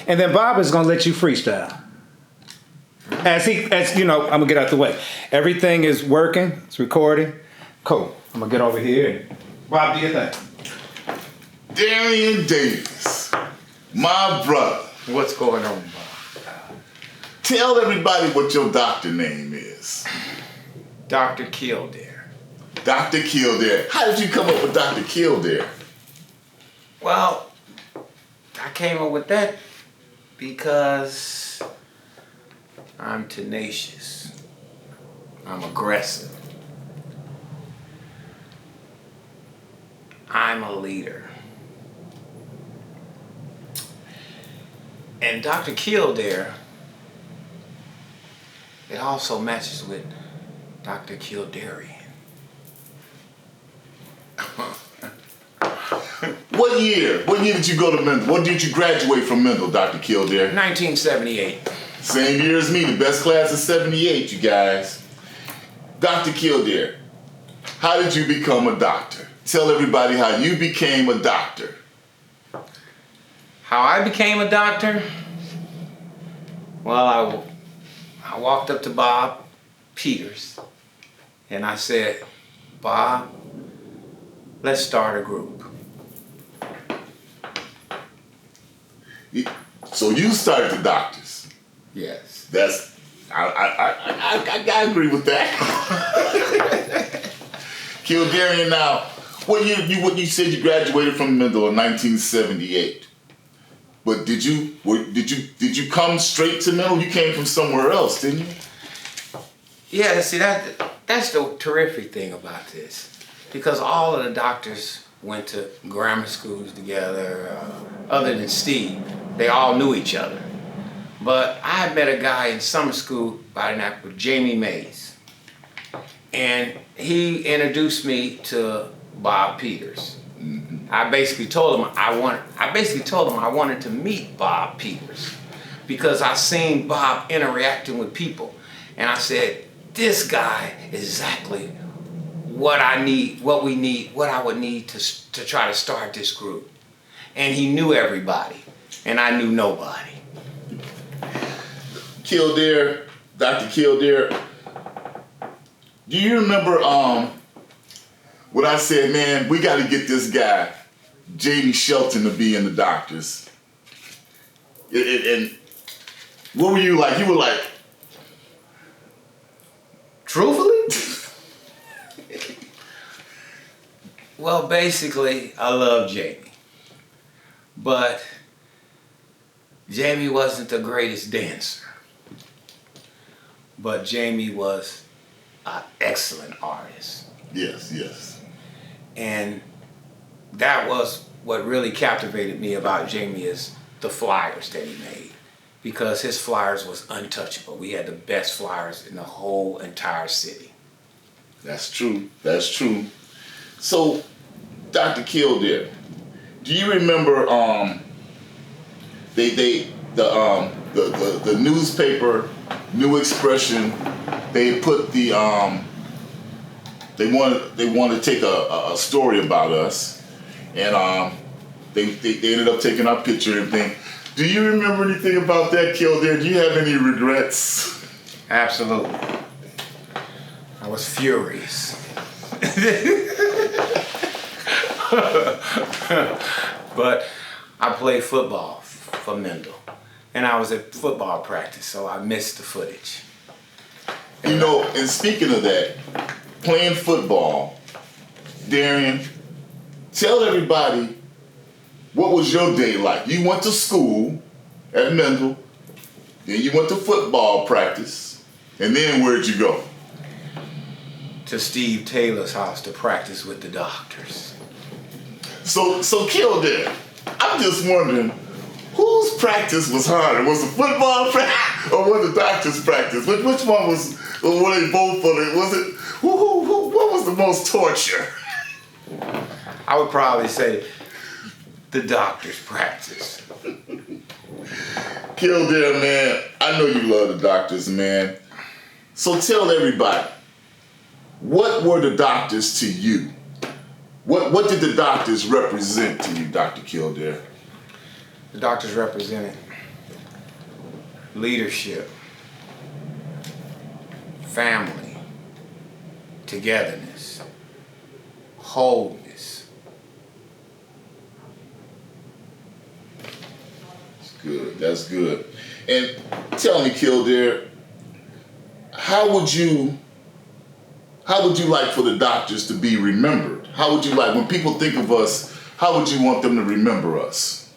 And then Bob is going to let you freestyle. As you know, I'm going to get out the way. Everything is working. It's recording. Cool. I'm going to get over here. Bob, do your thing. Darian Davis, my brother. What's going on, Bob? Tell everybody what your doctor name is. Dr. Kildarien. Dr. Kildarien. How did you come up with Dr. Kildarien? Well, I came up with that because I'm tenacious. I'm aggressive. I'm a leader. And Dr. Kildarien, it also matches with Dr. Kildarien. What year? What year did you go to Mendel? What did you graduate from Mendel, Dr. Kildarien? 1978. Same year as me, the best class is 78, you guys. Dr. Kildarien, how did you become a doctor? Tell everybody how you became a doctor. How I became a doctor? Well, I walked up to Bob Peters and I said, Bob, let's start a group. So you started the doctors. Yes. I agree with that. Kildarien, now, what you said you graduated from Mendel in 1978. But did you come straight to Mendel? You came from somewhere else, didn't you? Yeah, see, that's the terrific thing about this. Because all of the doctors went to grammar schools together, other than Steve. They all knew each other. But I had met a guy in summer school by the name of Jamie Mays. And he introduced me to Bob Peters. I basically told him I wanted to meet Bob Peters because I seen Bob interacting with people, and I said, this guy is exactly what I need, what we need, what I would need to try to start this group. And he knew everybody, and I knew nobody. Kildarien, Dr. Kildarien, do you remember when I said, man, we got to get this guy, J.D. Shelton, to be in the doctors? And what were you like? You were like, truthfully? Well, basically, I love Jamie. But Jamie wasn't the greatest dancer. But Jamie was an excellent artist. Yes, yes. And that was what really captivated me about Jamie is the flyers that he made. Because his flyers was untouchable. We had the best flyers in the whole entire city. That's true. That's true. So, Dr. Kildarien, do you remember the newspaper New Expression? They put the they wanted to take a story about us, and they ended up taking our picture and everything. Do you remember anything about that, Kildarien? Do you have any regrets? Absolutely. I was furious. But I played football for Mendel, and I was at football practice, so I missed the footage. You know, and speaking of that, playing football, Darian, tell everybody, what was your day like? You went to school at Mendel, then you went to football practice, and then where'd you go? To Steve Taylor's house to practice with the doctors. So Kildarien, I'm just wondering, whose practice was harder? Was the football practice or was the doctor's practice? Which one was, or were they both for it? Was it, what was the most torture? I would probably say the doctor's practice. Kildarien, man, I know you love the doctors, man. So tell everybody, what were the doctors to you? What did the doctors represent to you, Dr. Kildarien? The doctors represented leadership, family, togetherness, wholeness. That's good. That's good. And tell me, Kildarien, how would you like for the doctors to be remembered? How would you like, when people think of us, how would you want them to remember us?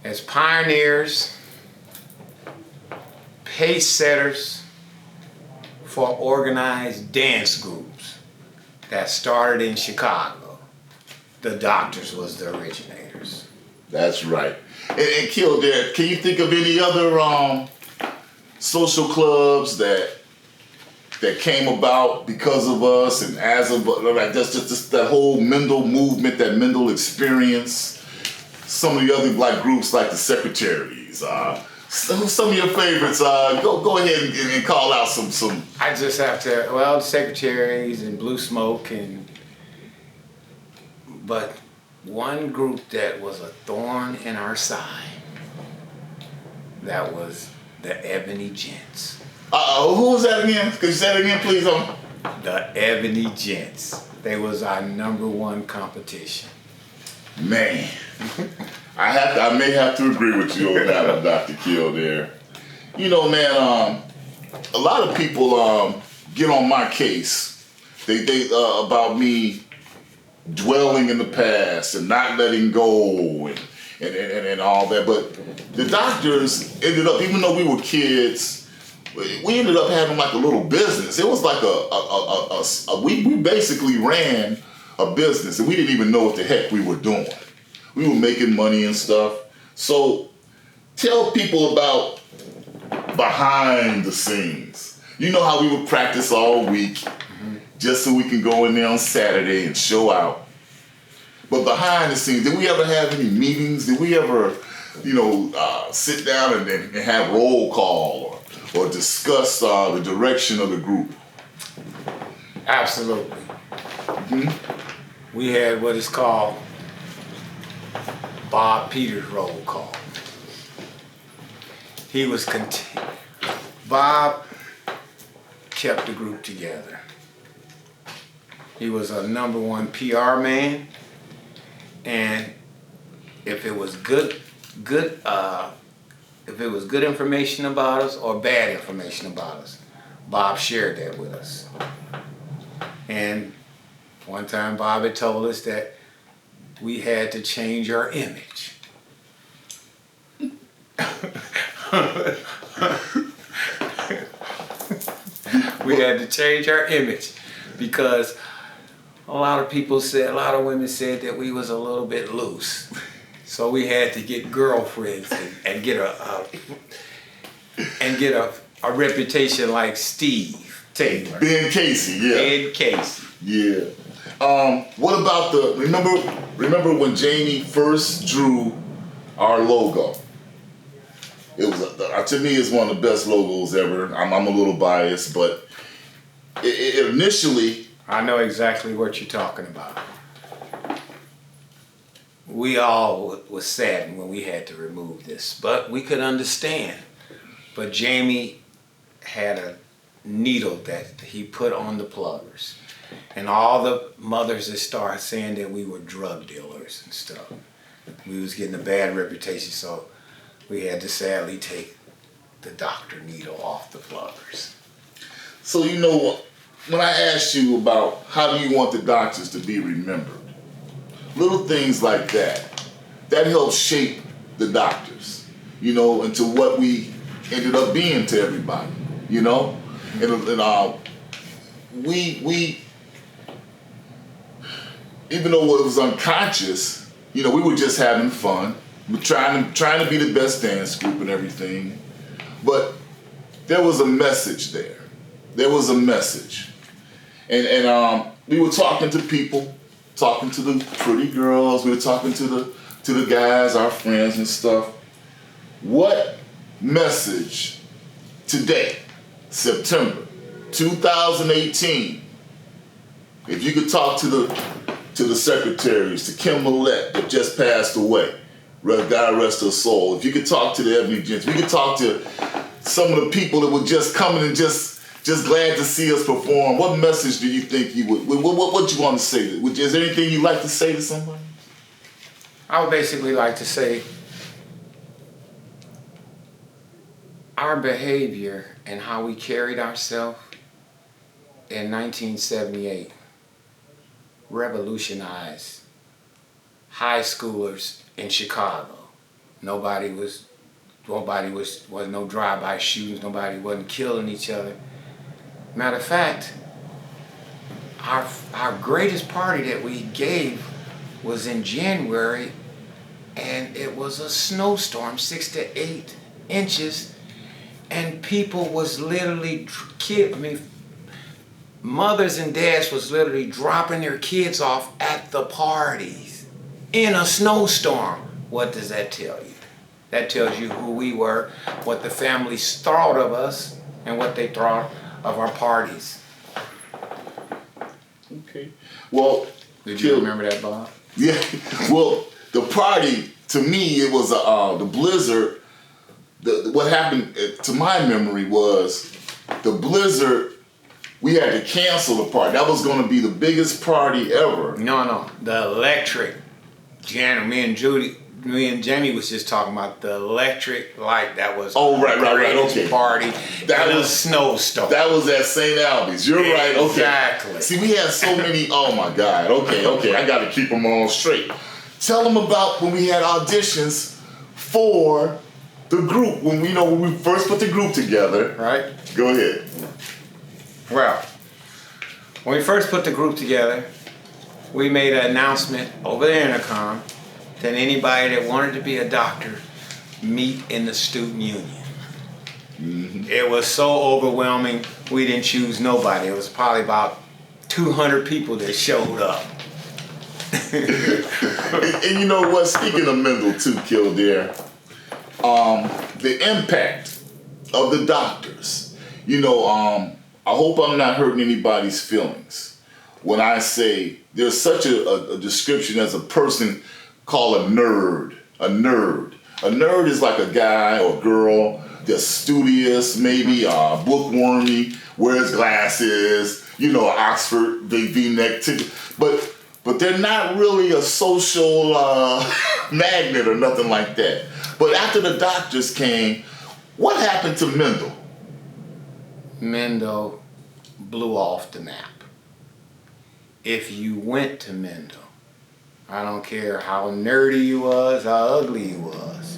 As pioneers, pace setters for organized dance groups that started in Chicago. The Doctors was the originators. That's right. And Kildarien, can you think of any other social clubs that came about because of us and as of, like, that's just that whole Mendel movement, that Mendel experience? Some of the other black groups like the Secretaries. Some of your favorites. Go ahead and call out some. I just have to, well, the Secretaries and Blue Smoke, but one group that was a thorn in our side, that was the Ebony Gents. Who was that again? Could you say it again, please? The Ebony Gents. They was our #1 competition. Man, I may have to agree with you on that one, Dr. Kildarien. You know, man, a lot of people get on my case. They about me dwelling in the past and not letting go and all that. But the doctors ended up, even though we were kids, we ended up having like a little business. It was like we basically ran a business and we didn't even know what the heck we were doing. We were making money and stuff. So tell people about behind the scenes. You know how we would practice all week just so we can go in there on Saturday and show out. But behind the scenes, did we ever have any meetings? Did we ever, sit down and have roll call or discuss the direction of the group? Absolutely. We had what is called Bob Peters roll call. Bob kept the group together. He was a #1 PR man, and if it was good information about us or bad information about us, Bob shared that with us. And one time Bob had told us that we had to change our image. We had to change our image because a lot of women said that we was a little bit loose. So we had to get girlfriends and get a reputation like Steve Taylor. Ben Casey, yeah. Ben Casey. Yeah. What about remember when Jamie first drew our logo? It was to me, it's one of the best logos ever. I'm a little biased, but it initially. I know exactly what you're talking about. We all was saddened when we had to remove this, but we could understand. But Jamie had a needle that he put on the pluggers. And all the mothers that started saying that we were drug dealers and stuff. We was getting a bad reputation, so we had to sadly take the doctor needle off the pluggers. So you know what? When I asked you about how do you want the doctors to be remembered, little things like that helps shape the doctors, into what we ended up being to everybody, and we even though it was unconscious, we were just having fun. We're trying to be the best dance group and everything, but there was a message there. There was a message. And we were talking to people, talking to the pretty girls, we were talking to the guys, our friends and stuff. What message today, September 2018, if you could talk to the secretaries, to Kim Millette that just passed away, God rest her soul. If you could talk to the Ebony Gents, we could talk to some of the people that were just coming and just glad to see us perform. What message do you think you would? What you want to say? Is there anything you'd like to say to somebody? I would basically like to say our behavior and how we carried ourselves in 1978 revolutionized high schoolers in Chicago. Wasn't no drive-by shootings, nobody wasn't killing each other. Matter of fact, our greatest party that we gave was in January, and it was a snowstorm, 6 to 8 inches, and people was literally, mothers and dads was literally dropping their kids off at the parties in a snowstorm. What does that tell you? That tells you who we were, what the families thought of us, and what they thought of our parties. Okay. Well, did you remember that, Bob? Yeah. Well, the party, to me, it was the blizzard. What happened, to my memory, was the blizzard. We had to cancel the party. That was going to be the biggest party ever. No, the electric. Me and Jamie was just talking about the electric light that was. Oh, right, okay. Party. That was a snowstorm. That was at St. Albans. You're right. Okay. Exactly. See, we had so many. Oh my God. Okay. I got to keep them all straight. Tell them about when we had auditions for the group when we first put the group together. Right. Go ahead. Well, when we first put the group together, we made an announcement over the intercom that anybody that wanted to be a doctor meet in the student union. Mm-hmm. It was so overwhelming, we didn't choose nobody. It was probably about 200 people that showed up. and you know what? Speaking of Mendel too, Kildarien, the impact of the doctors. I hope I'm not hurting anybody's feelings when I say there's such a description as a person called a nerd. A nerd is like a guy or girl that's studious, maybe bookwormy, wears glasses, Oxford, big V-neck ticket, but they're not really a social magnet or nothing like that. But after the doctors came, what happened to Mendel? Mendel blew off the map. If you went to Mendel, I don't care how nerdy you was, how ugly you was,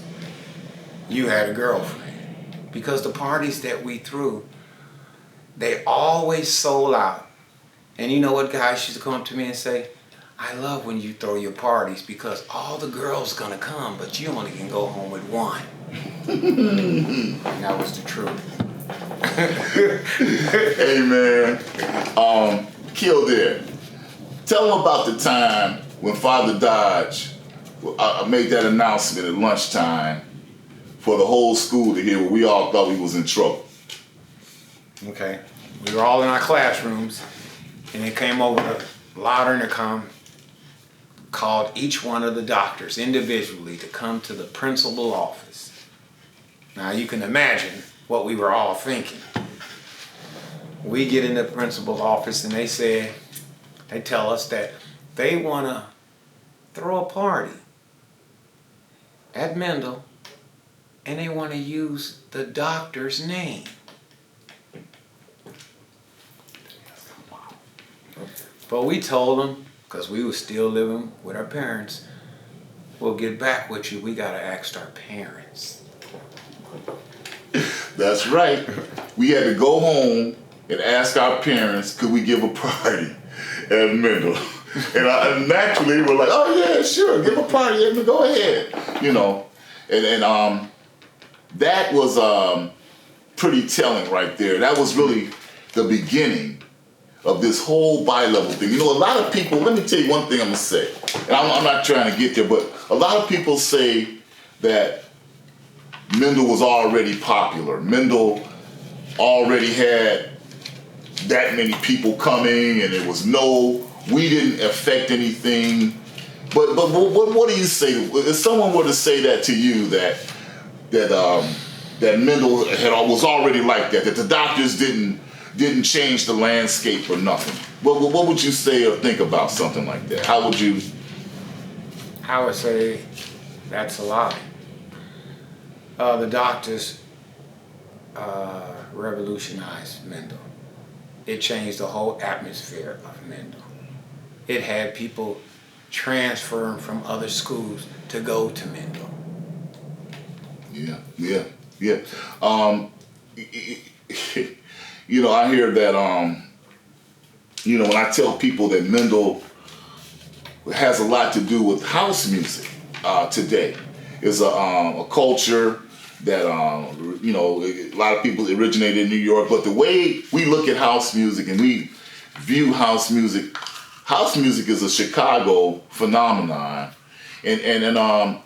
you had a girlfriend. Because the parties that we threw, they always sold out. And you know what guys used to come up to me and say? I love when you throw your parties because all the girls gonna come, but you only can go home with one. And that was the truth. Hey man, Kildarien, tell them about the time when Father Dodge made that announcement at lunchtime for the whole school to hear, where we all thought we was in trouble. Okay, we were all in our classrooms, and it came over the loud intercom, called each one of the doctors individually to come to the principal office. Now you can imagine what we were all thinking. We get in the principal's office and they tell us that they want to throw a party at Mendel and they want to use the doctor's name. But we told them, because we were still living with our parents, we'll get back with you. We got to ask our parents. That's right. We had to go home and ask our parents, could we give a party at Mendel? And naturally we're like, oh yeah, sure, give a party at Mendel, go ahead. And that was pretty telling right there. That was really the beginning of this whole bi-level thing. A lot of people, let me tell you one thing I'm gonna say, and I'm not trying to get there, but a lot of people say that Mendel was already popular. Mendel already had that many people coming and we didn't affect anything. But what do you say if someone were to say that to you that Mendel was already like that the doctors didn't change the landscape or nothing? What would you say or think about something like that? How would you? I would say that's a lie. The doctors revolutionized Mendel. It changed the whole atmosphere of Mendel. It had people transferring from other schools to go to Mendel. Yeah. I hear that. When I tell people that Mendel has a lot to do with house music today. It's a culture that a lot of people originated in New York, but the way we look at house music and we view house music is a Chicago phenomenon, and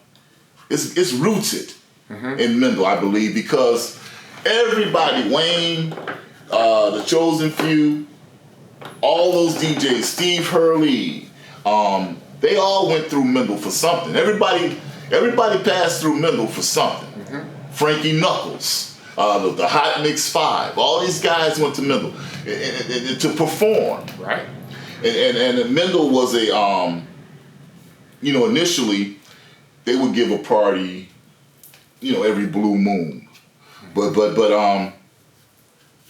it's rooted in Mendel, I believe, because everybody, Wayne, the Chosen Few, all those DJs, Steve Hurley, they all went through Mendel for something. Everybody passed through Mendel for something. Frankie Knuckles, the Hot Mix 5, all these guys went to Mendel to perform. Right. And Mendel was initially they would give a party, every blue moon, but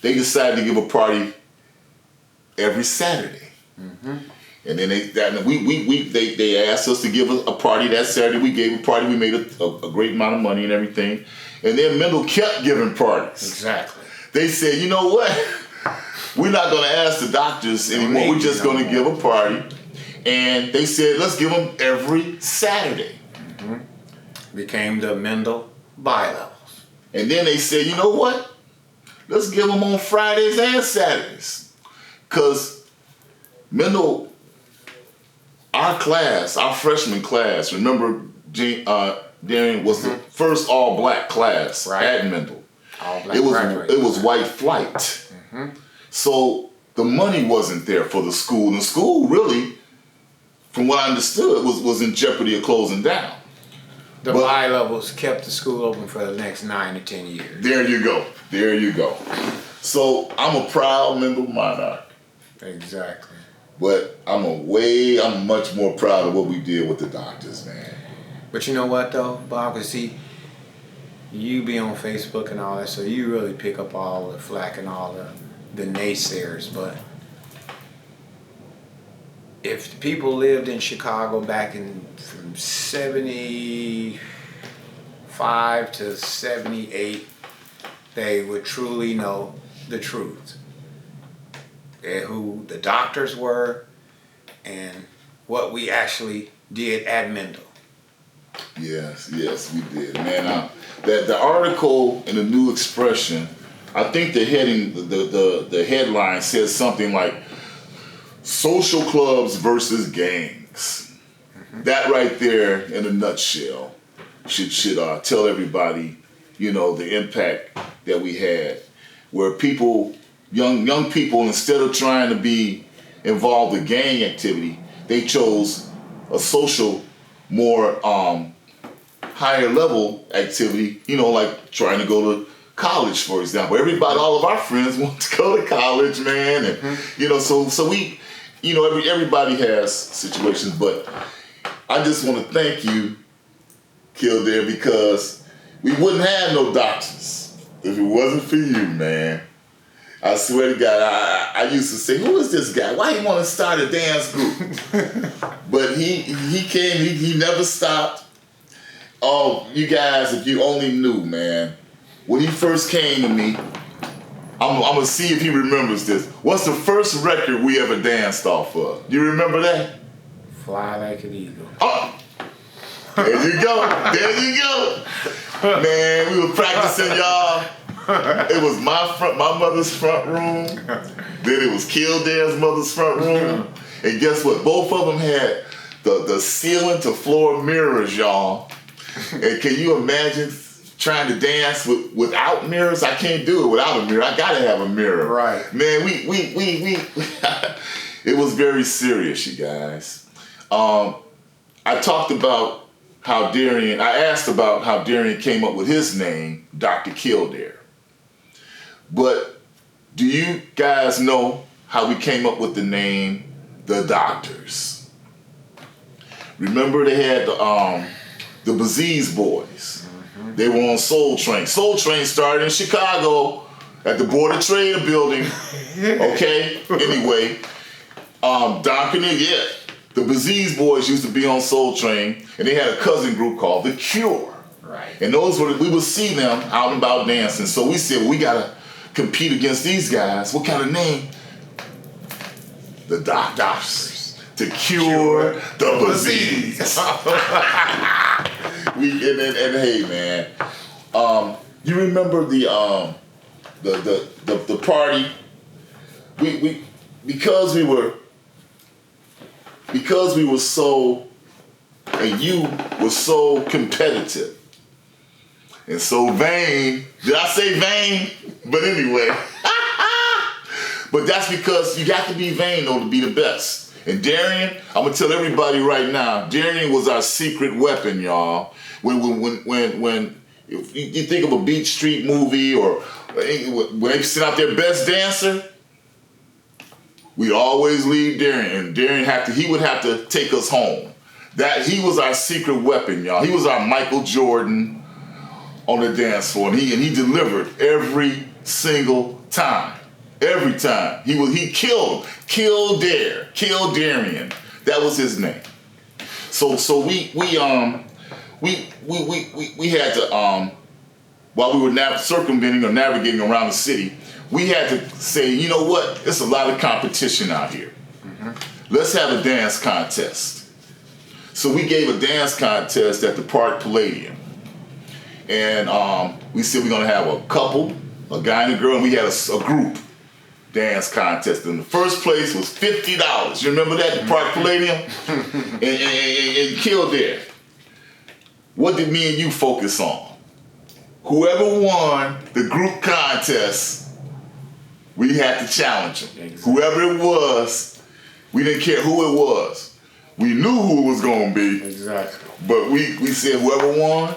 they decided to give a party every Saturday. And then they asked us to give a party that Saturday. We gave a party. We made a great amount of money and everything. And then Mendel kept giving parties. Exactly. They said, you know what? We're not going to ask the doctors anymore. We're just going to give a party. And they said, let's give them every Saturday. Became the Mendel bi-levels. And then they said, you know what? Let's give them on Fridays and Saturdays. Because Mendel, our freshman class, remember, Darren, was the first all-black class at Mendel. All-black it was white flight. So the money wasn't there for the school. And the school really, from what I understood, was in jeopardy of closing down. The bi-levels kept the school open for the next 9 to 10 years. There you go. So I'm a proud Mendel monarch. Exactly. But I'm much more proud of what we did with the doctors, man. But you know what though, Bob? Because see, you be on Facebook and all that, so you really pick up all the flack and all the naysayers. But if the people lived in Chicago back from 75 to 78, they would truly know the truth. Who the doctors were and what we actually did at Mendel. Yes, we did, man. The article in the New Expression, I think the heading, the headline says something like "Social Clubs versus Gangs." That right there, in a nutshell, should tell everybody, the impact that we had, where people. Young people, instead of trying to be involved in gang activity, they chose a social, more higher level activity, like trying to go to college, for example. All of our friends want to go to college, man. And, so we, everybody has situations, but I just want to thank you, Kildarien, because we wouldn't have no doctors if it wasn't for you, man. I swear to God, I used to say, who is this guy? Why he want to start a dance group? But he came, he never stopped. Oh, you guys, if you only knew, man. When he first came to me, I'm going to see if he remembers this. What's the first record we ever danced off of? Do you remember that? Fly Like an Eagle. Oh, there you go. Man, we were practicing, y'all. It was my mother's front room. Then it was Kildarien's mother's front room. And guess what? Both of them had the ceiling to floor mirrors, y'all. And can you imagine trying to dance without mirrors? I can't do it without a mirror. I gotta have a mirror. Right. Man, we it was very serious, you guys. I talked about how Darien, I asked about how Darien came up with his name, Dr. Kildarien. But do you guys know how we came up with the name The Doctors? Remember they had the Baziz Boys. They were on Soul Train. Soul Train started in Chicago at the Board of Trade building. Okay? Anyway, Don Cornelius, yeah. The Baziz Boys used to be on Soul Train, and they had a cousin group called The Cure. Right. And those were, we would see them out and about dancing. So we said, well, we gotta compete against these guys. What kind of name? The Doctors. To cure the Baziz. and hey man, you remember the party? Because we were so, and you were so competitive and so vain. Did I say vain? But anyway, but that's because you got to be vain though to be the best. And Darien, I'm gonna tell everybody right now, Darien was our secret weapon, y'all. When if you think of a Beach Street movie or when they send out their best dancer, we'd always leave Darien, and Darien would have to take us home. That he was our secret weapon, y'all. He was our Michael Jordan on the dance floor, and he delivered every single time. Every time. He killed Darien. That was his name. So we had to while we were circumventing or navigating around the city, we had to say, you know what? There's a lot of competition out here. Let's have a dance contest. So we gave a dance contest at the Park Palladium. And we said we're gonna have a couple, a guy and a girl, and we had a group dance contest. And the first place was $50. You remember that, the Park Palladium? and Kildarien. What did me and you focus on? Whoever won the group contest, we had to challenge him. Exactly. Whoever it was, we didn't care who it was. We knew who it was going to be. Exactly. But we said whoever won,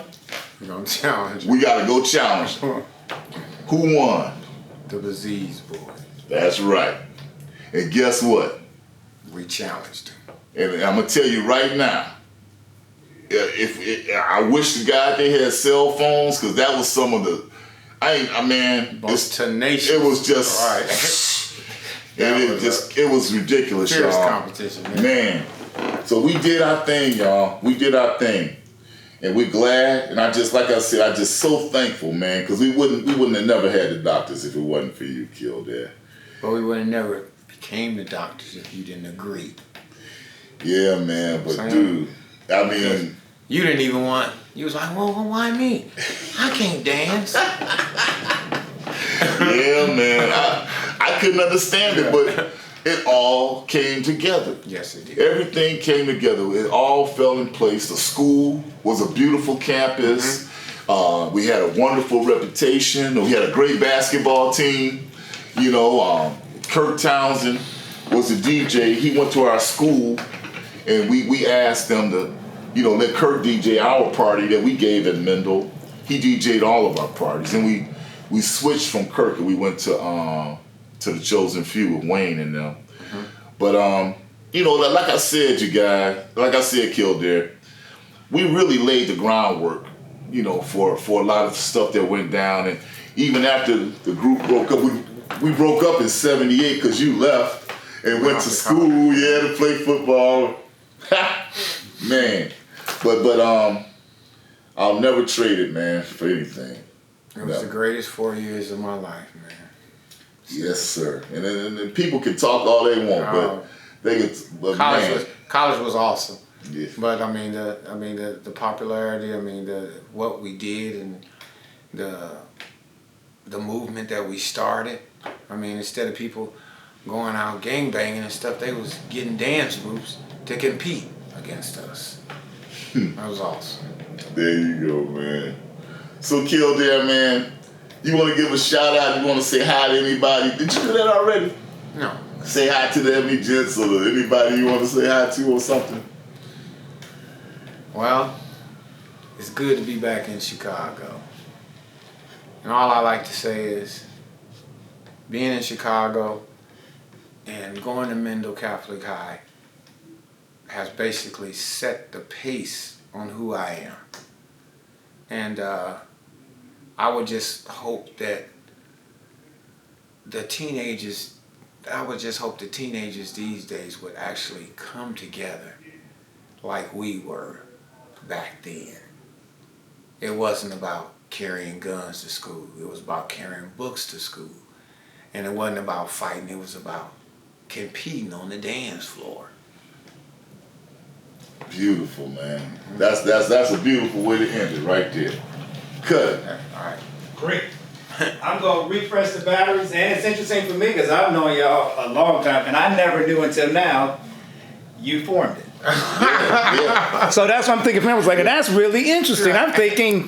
we're going to challenge him. We got to go challenge him. Who won? The Baziz Boys. That's right. And guess what? We challenged him. And I'm going to tell you right now, I wish to God they had cell phones, because that was some of the, most tenacious. It was just, right. it was ridiculous, fierce y'all. Competition, man. So we did our thing, y'all. We did our thing, and we're glad. And I just so thankful, man, because we wouldn't have never had the Doctors if it wasn't for you, Kildarien. But we would have never became the Doctors if you didn't agree. Yeah, man. But dude, I mean, you didn't even want. You was like, well, why me? I can't dance. Yeah, man. I couldn't understand it, but it all came together. Yes, it did. Everything came together. It all fell in place. The school was a beautiful campus. Mm-hmm. We had a wonderful reputation. We had a great basketball team. You know, Kirk Townsend was the DJ. He went to our school, and we asked them to, let Kirk DJ our party that we gave at Mendel. He DJ'd all of our parties, and we switched from Kirk and we went to the Chosen Few with Wayne and them. Mm-hmm. But like I said, you guys, like I said, Kildarien, we really laid the groundwork, for a lot of stuff that went down. And even after the group broke up, we broke up in '78 because you left and went to school, to play football. Man, but I'll never trade it, man, for anything. It was the greatest 4 years of my life, man. Yes, sir. And people can talk all they want, but college was awesome. Yeah. But the popularity, what we did, and the movement that we started. Instead of people going out gangbanging and stuff, they was getting dance moves to compete against us. That was awesome. There you go, man. So Kildarien, man, you want to give a shout out? You want to say hi to anybody? Did you do that already? No. Say hi to the Ebony Gents or anybody you want to say hi to or something? Well, it's good to be back in Chicago. And all I like to say is, being in Chicago and going to Mendel Catholic High has basically set the pace on who I am. And I would just hope that the teenagers these days would actually come together like we were back then. It wasn't about carrying guns to school. It was about carrying books to school. And it wasn't about fighting. It was about competing on the dance floor. Beautiful, man. That's a beautiful way to end it right there. Cut it. All right. Great. I'm going to refresh the batteries, and it's interesting for me because I've known y'all a long time, and I never knew until now you formed it. Yeah. So that's what I'm thinking. I was like, that's really interesting. I'm thinking